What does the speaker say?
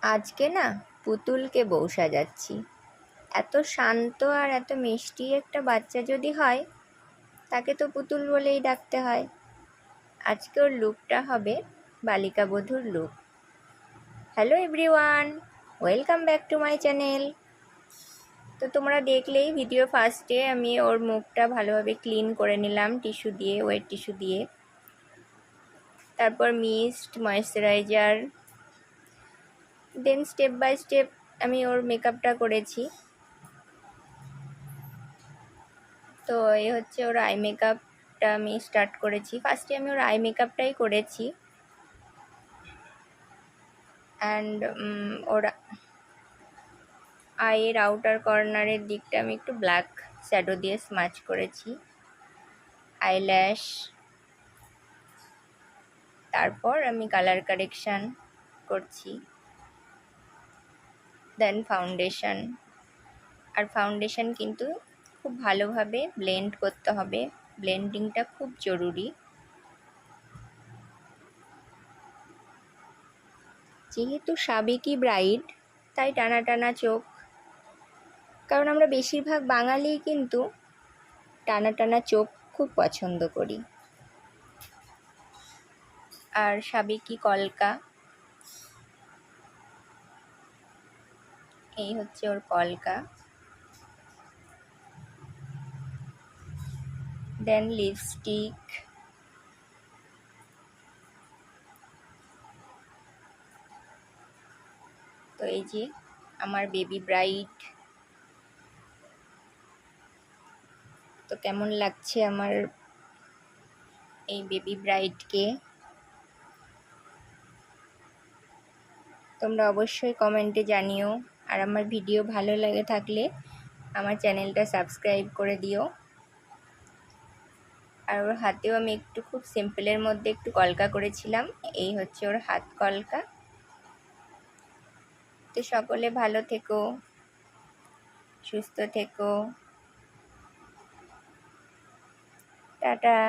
আজকে না পুতুলকে বউ সাজাচ্ছি। এত শান্ত আর এত মিষ্টি একটা বাচ্চা যদি হয়, তাকে তো পুতুল বলেই ডাকতে হয়। আজকে ওর লুকটা হবে বালিকা বধূর look. Hello everyone, welcome back to my channel. তো তোমরা দেখলেই ভিডিও ফার্স্টে আমি ওর মুখটা ভালোভাবে ক্লিন করে নিলাম টিস্যু দিয়ে, ওয়েট টিস্যু দিয়ে। তারপর mist, moisturiser, then step by step আমি ওর মেকআপটা করেছি। তো এই হচ্ছে ওর আই মেকআপটা আমি স্টার্ট করেছি। ফার্স্টে আমি ওর আই মেকআপটাই করেছি। অ্যান্ড ওর আইয়ের আউটার কর্নারের দিকটা আমি একটু ব্ল্যাক শ্যাডো দিয়ে স্মাচ করেছি। আইল্যাশ, তারপর আমি কালার কারেকশান করছি, দেন ফাউন্ডেশন। আর ফাউন্ডেশন কিন্তু খুব ভালোভাবে ব্লেন্ড করতে হবে, ব্লেন্ডিংটা খুব জরুরি। যেহেতু সাবেকি ব্রাইড, তাই টানা টানা চোখ, কারণ আমরা বেশিরভাগ বাঙালি কিন্তু টানা টানা চোখ খুব পছন্দ করি। আর সাবেকি কলকা, এই হচ্ছে ওর কলকা। দেন লিপস্টিক, তো এই যে আমার বেবি ব্রাইড। তো কেমন লাগছে আমার এই বেবি ব্রাইডকে তোমরা অবশ্যই কমেন্টে জানিও। আর আমার ভিডিও ভালো লাগে থাকলে আমার চ্যানেলটা সাবস্ক্রাইব করে দিও। আর ওর হাতেও আমি একটু খুব সিম্পলের মধ্যে একটু কলকা করেছিলাম। এই হচ্ছে ওর হাত কলকা। তো সকলে ভালো থেকো, সুস্থ থেকো, টাটা।